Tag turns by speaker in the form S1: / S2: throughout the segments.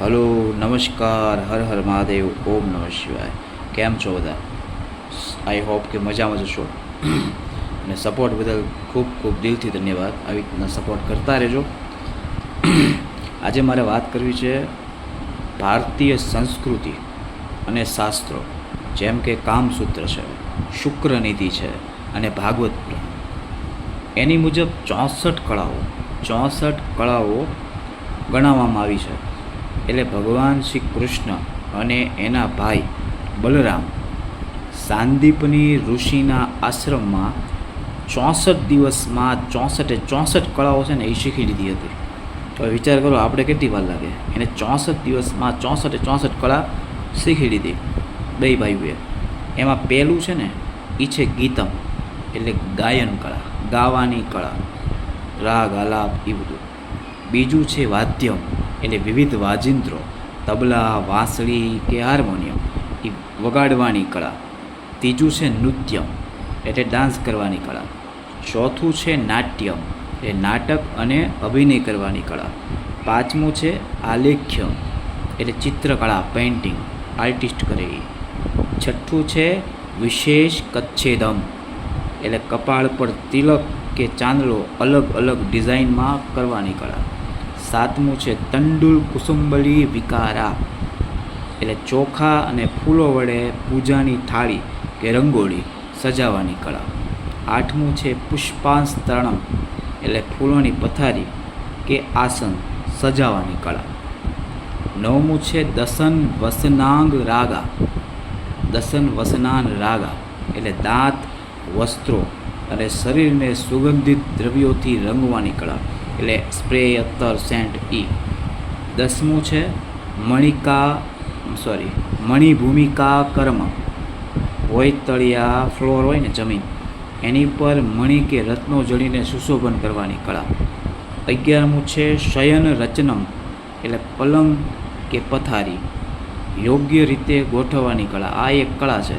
S1: Hello, નમસ્કાર, હર હર મહાદેવ, ઓમ નમઃ શિવાય. કેમ છો બધા? આઈ હોપ કે મજામાં જ છો. અને સપોર્ટ બદલ ખૂબ ખૂબ દિલથી ધન્યવાદ. આવી રીતના સપોર્ટ કરતા રહેજો. આજે મારે વાત કરવી છે ભારતીય સંસ્કૃતિ અને શાસ્ત્રો, જેમ કે કામસૂત્ર છે, શુક્રનીતિ છે અને ભાગવત પુરાણ. એની મુજબ 64 કળાઓ ગણાવવામાં આવી છે. એટલે ભગવાન શ્રી કૃષ્ણ અને એના ભાઈ બલરામ સાંદીપની ઋષિના આશ્રમમાં 64 દિવસમાં 64 કળાઓ છે ને એ શીખી લીધી હતી. તો વિચાર કરો, આપણે કેટલી વાર લાગે? એને 64 દિવસમાં 64 કળા શીખી લીધી બે ભાઈઓએ. એમાં પહેલું છે ને એ છે ગીતમ, એટલે ગાયન કળા, ગાવાની કળા, રાગ આલાપ એ બધું. બીજું છે વાદ્યમ, એટલે વિવિધ વાજિંત્રો, તબલા, વાંસળી કે હાર્મોનિયમ એ વગાડવાની કળા. ત્રીજું છે નૃત્યમ, એટલે ડાન્સ કરવાની કળા. ચોથું છે નાટ્યમ, એટલે નાટક અને અભિનય કરવાની કળા. પાંચમું છે આલેખ્યમ, એટલે ચિત્રકળા, પેઇન્ટિંગ, આર્ટિસ્ટ કરે એ. છઠ્ઠું છે વિશેષ કચ્છેદમ, એટલે કપાળ પર તિલક કે ચાંદલો અલગ અલગ ડિઝાઇનમાં કરવાની કળા. સાતમું છે તંડુલ કુસુંબલી વિકારા, એટલે ચોખા અને ફૂલો વડે પૂજાની થાળી કે રંગોળી સજાવવાની કળા. આઠમું છે પુષ્પાસ્તરણમ, એટલે ફૂલોની પથારી કે આસન સજાવવાની કળા. નવમું છે દસન વસનાંગ રાગા, દસન વસનાન રાગા, એટલે દાંત, વસ્ત્રો અને શરીરને સુગંધિત દ્રવ્યોથી રંગવાની કળા, એટલે સ્પ્રે, અત્તર, સેન્ટ ઈ. 10મું છે મણિભૂમિકા કર્મ, હોય તળિયા ફ્લોર હોય ને જમીન, એની પર મણિ કે રત્નો જડીને સુશોભન કરવાની કળા. 11મું છે શયન રચનમ, એટલે પલંગ કે પથારી યોગ્ય રીતે ગોઠવવાની કળા. આ એક કળા છે,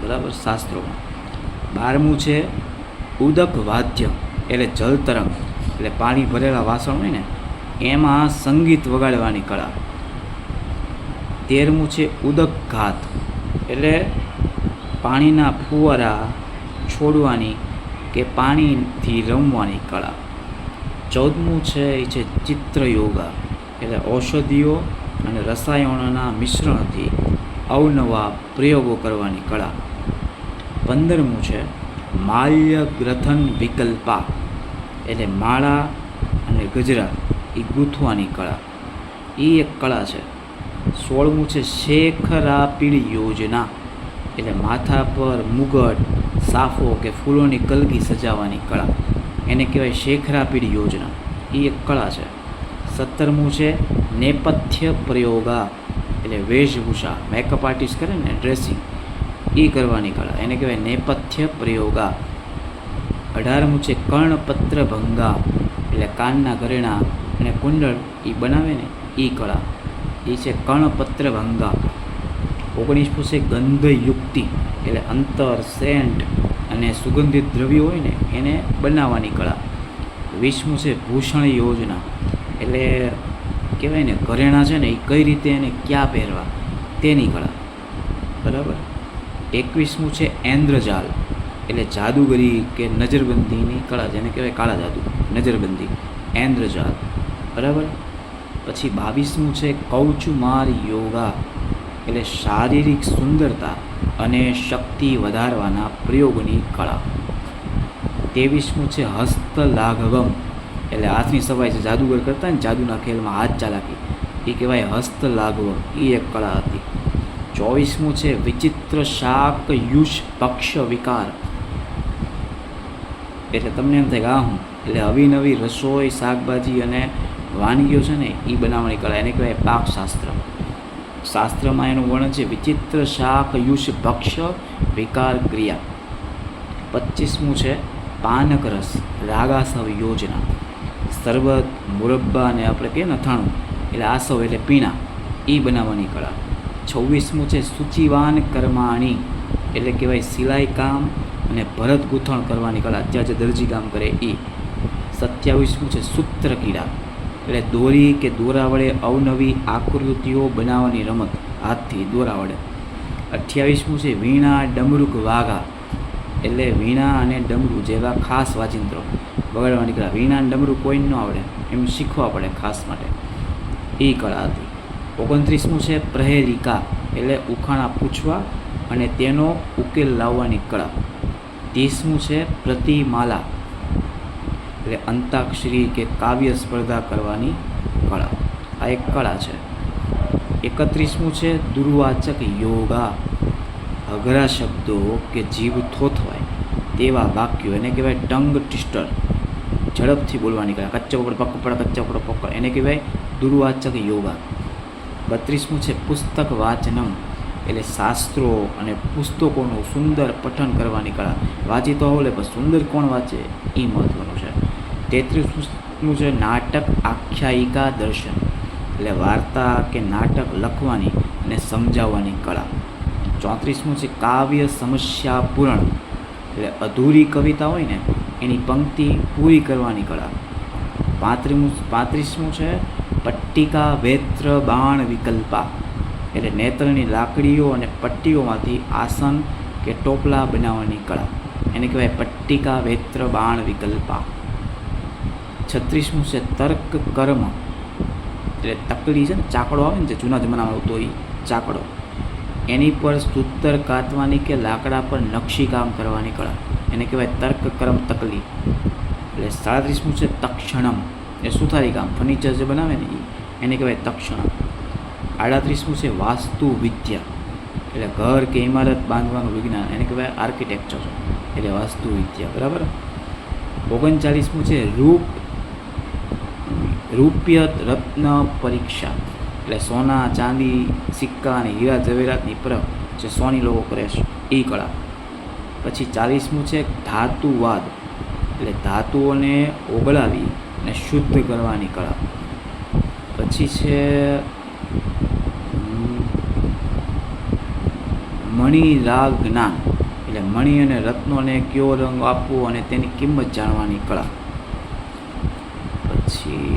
S1: બરાબર, શાસ્ત્રોમાં. 12મું છે ઉદક વાદ્ય, એટલે જલ તરંગ, એટલે પાણી ભરેલા વાસણ હોય ને એમાં સંગીત વગાડવાની કળા. 13મું છે ઉદક ઘાત, એટલે પાણીના ફુવારા છોડવાની કે પાણીથી રમવાની કળા. 14મું છે એ છે ચિત્ર યોગા, એટલે ઔષધિઓ અને રસાયણોના મિશ્રણથી અવનવા પ્રયોગો કરવાની કળા. 15મું છે માલ્ય ગ્રથન વિકલ્પા, એટલે માળા અને ગજરા એ ગૂંથવાની કળા. એ એક કળા છે. 16મું છે શેખરાપીળ યોજના, એટલે માથા પર મુગટ, સાફો કે ફૂલોની કલગી સજાવવાની કળા, એને કહેવાય શેખરાપીળ યોજના. એ એક કળા છે. 17મું છે નેપથ્ય પ્રયોગા, એટલે વેશભૂષા, મેકઅપ આર્ટિસ્ટ કરે ને ડ્રેસિંગ એ કરવાની કળા, એને કહેવાય નેપથ્ય પ્રયોગા. 18મું છે કર્ણપત્ર ભંગા, એટલે કાનના ઘરેણા અને કુંડળ એ બનાવે ને એ કળા, એ છે કર્ણપત્ર ભંગા. 19મું છે ગંધયુક્તિ, એટલે અંતર, સેન્ટ અને સુગંધિત દ્રવ્યો હોય ને એને બનાવવાની કળા. 20મું છે ભૂષણ યોજના, એટલે કહેવાય ને ઘરેણા છે ને એ કઈ રીતે એને ક્યાં પહેરવા તેની કળા, બરાબર. 21મું છે ઐન્દ્રજાલ, એટલે જાદુગરી કે નજરબંધીની કળા, જેને કહેવાય કાળા જાદુ, નજરબંધી, ઐન્દ્રજાલ, બરાબર. પછી 22મું છે કૌચુમાર યોગા, એટલે શારીરિક સુંદરતા અને શક્તિ વધારવાના પ્રયોગની કળા. 23મું છે હસ્તલાઘવમ, એટલે હાથની સફાઈ છે, જાદુગર કરતા ને જાદુના ખેલમાં હાથ ચાલાકી, એ કહેવાય હસ્તલાઘવમ, એ એક કળા હતી. 24મું છે વિચિત્ર શાક યુષ ભક્ષ વિકાર, એટલે તમને એમ થાય કે હું એટલે અવિનવી રસોઈ, શાકભાજી અને વાનગીઓ છે ને એ બનાવવાની કળા, એને કહેવાય પાકશાસ્ત્ર. શાસ્ત્રમાં એનું વર્ણન છે વિચિત્ર શાક યુષ ભક્ષ વિકાર ક્રિયા. 25મું છે પાનક રસ રાગાસવ યોજના, શરબત, મુરબ્બા અને આપણે કહીએ ને અથાણું, એટલે આસવ એટલે પીણા એ બનાવવાની કળા. 26મું છે સૂચિવાન કર્માણી, એટલે કહેવાય સિલાઈ કામ અને ભરત ગૂંથણ કરવાની કળા, અત્યારે જે દરજી કામ કરે એ. 27મું છે સૂત્ર કીડા, એટલે દોરી કે દોરા વડે અવનવી આકૃતિઓ બનાવવાની રમત, હાથથી દોરા વડે. 28મું છે વીણા ડમરૂક વાઘા, એટલે વીણા અને ડમરૂ જેવા ખાસ વાજિંત્રો વગાડવા નીકળ્યા. વીણા અને ડમરૂ કોઈને ન આવડે, એમ શીખવા પડે ખાસ માટે, એ કળા હતી. 29મું છે પ્રહેલિકા, એટલે ઉખાણા પૂછવા અને તેનો ઉકેલ લાવવાની કળા. 30મું છે પ્રતિમાલા, એટલે અંતાક્ષરી કે કાવ્ય સ્પર્ધા કરવાની કળા. આ એક કળા છે. 31મું છે દુર્વાચક યોગા, અઘરા શબ્દો કે જીભ થોથવાય તેવા વાક્યો, એને કહેવાય ટંગ ટ્વિસ્ટર, ઝડપથી બોલવાની કળા. કચ્ચો પકડ પકડ, કચ્ચો પકડ પકડ, એને કહેવાય દુર્વાચક યોગા. 32મું છે પુસ્તક વાચનમ, એટલે શાસ્ત્રો અને પુસ્તકોનું સુંદર પઠન કરવાની કળા. વાંચી તો આવડે પણ સુંદર કોણ વાંચે એ મહત્વનું છે. 33મું છે નાટક આખ્યાયિકા દર્શન, એટલે વાર્તા કે નાટક લખવાની અને સમજાવવાની કળા. 34મું છે કાવ્ય સમસ્યા પૂરણ, એટલે અધૂરી કવિતા હોય ને એની પંક્તિ પૂરી કરવાની કળા. 35મું છે પટ્ટિકા વેત્ર બાણ વિકલ્પા, એટલે નેત્રની લાકડીઓ અને પટ્ટીઓમાંથી આસન કે ટોપલા બનાવવાની કળા, એને કહેવાય પટ્ટિકા વેત્ર બાણ વિકલ્પા. 36મું છે તર્ક કર્મ, એટલે તકડી છે ને, ચાકડો આવે ને જે જૂના જમાનામાં આવતો એ ચાકડો, એની પર સૂતર કાતવાની કે લાકડા પર નકશીકામ કરવાની કળા, એને કહેવાય તર્ક કર્મ તકલી. એટલે 37મું છે તક્ષણમ, એ સુથારી કામ, ફર્નિચર જે બનાવે ને એને કહેવાય તક્ષણમ. 38મું છે વાસ્તુ વિદ્યા, એટલે ઘર કે ઇમારત બાંધવાનું વિજ્ઞાન, એને કહેવાય આર્કિટેક્ચર, એટલે વાસ્તુ વિદ્યા. બરાબર. 39મું છે રૂપ્ય રત્ન પરીક્ષા, એટલે સોના ચાંદી સિક્કા અને હીરા ઝવેરાતની પરખ જે સોની લોકો કરે છે એ કળા. પછી 40મું છે ધાતુવાદ, એટલે ધાતુઓને ઓગળાવી અને શુદ્ધ કરવાની કળા. પછી છે મણિ રાગ જ્ઞાન, એટલે મણિ અને રત્નોને કયો રંગ આપવો અને તેની કિંમત જાણવાની કળા. પછી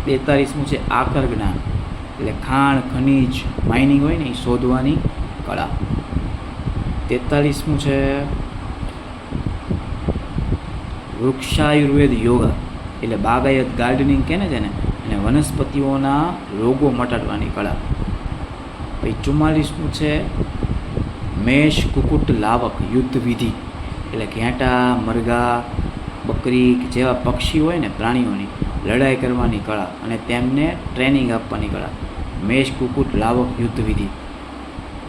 S1: 42મું છે આકર જ્ઞાન, એટલે ખાણ ખનીજ માઇનિંગ હોય ને એ શોધવાની કળા. 43મું છે વૃક્ષાયુર્વેદ યોગા, એટલે બાગાયત ગાર્ડનિંગ કહે ને છે ને, અને વનસ્પતિઓના રોગો મટાડવાની કળા. પછી 44મું છે મેષ કુકુટ લાવક યુદ્ધ વિધિ, એટલે ઘેંટા મરઘા બકરી જેવા પક્ષી હોય ને પ્રાણીઓની લડાઈ કરવાની કળા અને તેમને ટ્રેનિંગ આપવાની કળા, મેષ કુકુટ લાવક યુદ્ધ વિધિ.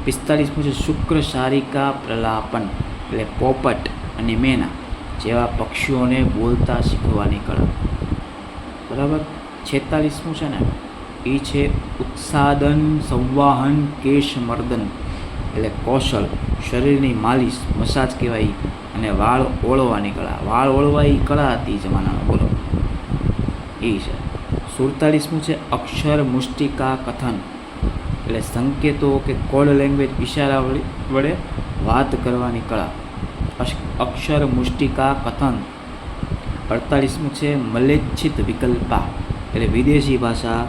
S1: 45મું છે શુક્ર સારિકા પ્રલાપન, એટલે પોપટ અને મેના જેવા પક્ષીઓને બોલતા શીખવાની કળા. બરાબર. 46મું છે ને એ છે ઉત્સાદન સંવાહન કેશ મર્દન, એટલે કૌશલ, શરીરની માલિશ મસાજ કહેવાય, અને વાળ ઓળવાની કળા. વાળ ઓળવા એ કળા હતી જમાનામાં, બોલો એ છે. 47મું છે અક્ષર મુષ્ટિકા કથન, એટલે સંકેતો કે કોડ લેંગ્વેજ ઇશારા વડે વાત કરવાની કળા, અક્ષર મુષ્ટિકા કથન. 48મું છે મલેચ્છિત વિકલ્પા, એટલે વિદેશી ભાષા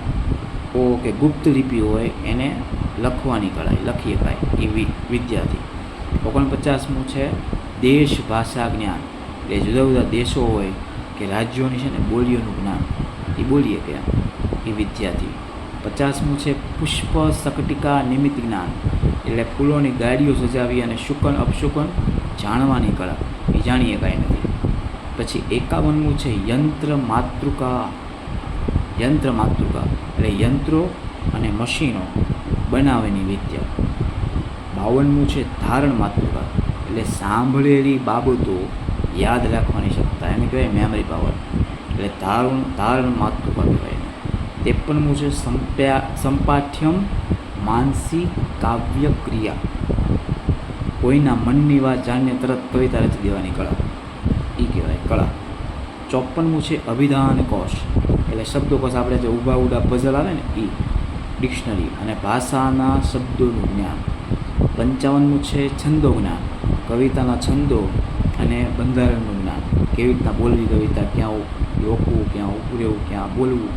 S1: કે ગુપ્ત લિપિ હોય એને લખવાની કળા, લખી શકાય એ વિદ્યાથી. 49મું છે દેશ ભાષા જ્ઞાન, એટલે જુદા જુદા દેશો હોય કે રાજ્યોની છે ને બોલીઓનું જ્ઞાન, એ બોલીએ કે એ વિદ્યાથી. 50મું છે પુષ્પ શકટિકા નિમિત્ત જ્ઞાન, એટલે ફૂલોની ગાડીઓ સજાવી અને શુકન અપશુકન જાણવાની કળા, એ જાણીએ કાંઈ નથી. પછી 51મું છે યંત્ર માતૃકા, એટલે યંત્રો અને મશીનો બનાવવાની વિદ્યા. 52મું છે ધારણ માતૃકા, એટલે સાંભળેલી બાબતો યાદ રાખવાની ક્ષમતા, એને કહેવાય મેમરી પાવર, એટલે ધારણ માતૃકા કહેવાય. 53મું છે સંપાઠ્યમ માનસી કાવ્ય ક્રિયા, કોઈના મનની વાત જાણીને તરત કવિતા રચી દેવાની કળા, એ કહેવાય કળા. 54મું છે અભિધાન કોશ, એટલે શબ્દોકોશ, આપણે જે ઊભા ઉડા પઝલ આવે ને એ ડિક્શનરી અને ભાષાના શબ્દોનું જ્ઞાન. 55મું છે છંદો જ્ઞાન, કવિતાના છંદો અને બંધારણનું જ્ઞાન. કેવી રીતના બોલવી કવિતા, ક્યાં રોકવું, ક્યાં ઊભું રહેવું, ક્યાં બોલવું,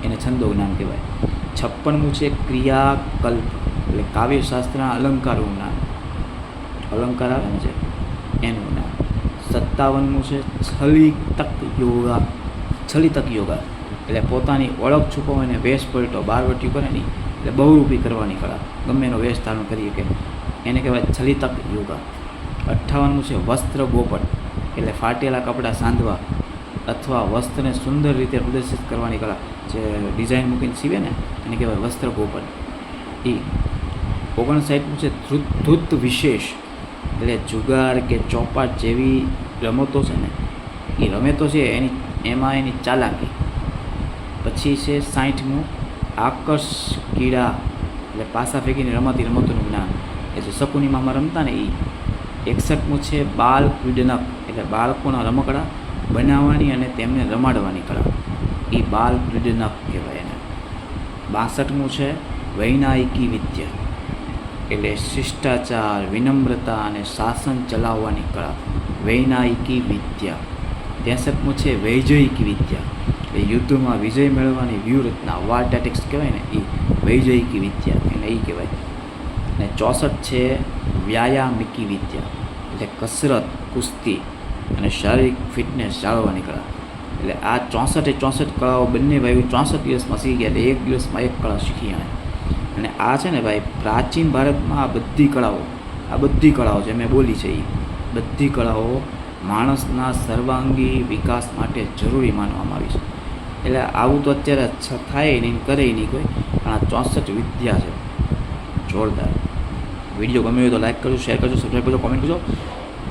S1: એને છંદો જ્ઞાન કહેવાય. 56મું છે ક્રિયાકલ્પ, એટલે કાવ્યશાસ્ત્રના અલંકારોનું જ્ઞાન, અલંકાર આવે ને છે એનું જ્ઞાન. 57મું છે છલિતક યોગા, એટલે પોતાની ઓળખ છુપાવીને વેશ પલટો બારવટીયું કરે નહીં, એટલે બહુરૂપી કરવાની કળા, ગમે એનો વેશ ધારણ કરીએ કે એને કહેવાય છલિતક યોગા. 58મું છે વસ્ત્ર ગોપટ, એટલે ફાટેલા કપડાં સાંધવા અથવા વસ્ત્રને સુંદર રીતે પ્રદર્શિત કરવાની કળા, જે ડિઝાઇન મૂકીને સીવે ને એને કહેવાય વસ્ત્ર ગોપટ. 59મું છે ધૂત વિશેષ, એટલે જુગાર કે ચોપાટ જેવી રમતો છે ને એ રમતો છે એમાં એની ચાલાકી. પછી છે 60મું આકર્ષ કીડા, એટલે પાસા ફેંકીને રમાતી રમતોનું જ્ઞાન, એ જે શકુનીમાં રમતા ને એ. 61મું છે બાલ ક્રીડનક, એટલે બાળકોના રમકડા બનાવવાની અને તેમને રમાડવાની કળા, એ બાલ ક્રીડનક કહેવાય એને. 62મું છે વૈનાયિકી વિદ્યા, એટલે શિષ્ટાચાર, વિનમ્રતા અને શાસન ચલાવવાની કળા, વૈનાયિકી વિદ્યા. 63મું છે વૈજયિકી વિદ્યા, એટલે યુદ્ધમાં વિજય મેળવવાની વ્યૂહરચના, વાર ટેટિક્સ કહેવાય ને એ વૈજયિકી વિદ્યા એને એ કહેવાય. અને 64 છે વ્યાયામિકી વિદ્યા, એટલે કસરત, કુસ્તી અને શારીરિક ફિટનેસ જાળવવાની કળા. એટલે આ 64 કળાઓ બંને ભાઈ 64 દિવસમાં શીખી ગયા, એટલે એક દિવસમાં એક કળા શીખી આવે. અને આ છે ને ભાઈ પ્રાચીન ભારતમાં આ બધી કળાઓ જે મેં બોલી છે એ બધી કળાઓ માણસના સર્વાંગી વિકાસ માટે જરૂરી માનવામાં આવી છે. એટલે આવું તો અત્યારે થાય નહીં, કરે નહીં કોઈ, પણ આ 64 વિદ્યા છે જોરદાર. વિડીયો ગમ્યો હોય તો લાઈક કરજો, શેર કરજો, સબસ્ક્રાઈબ કરજો, કોમેન્ટ કરજો.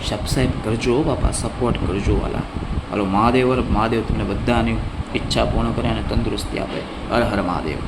S1: સબસ્ક્રાઈબ કરજો બાપા, સપોર્ટ કરજો વાલા. હાલો મહાદેવ તમને બધાની ઈચ્છા પૂર્ણ કરે અને તંદુરસ્તી આપે. હર હર મહાદેવ.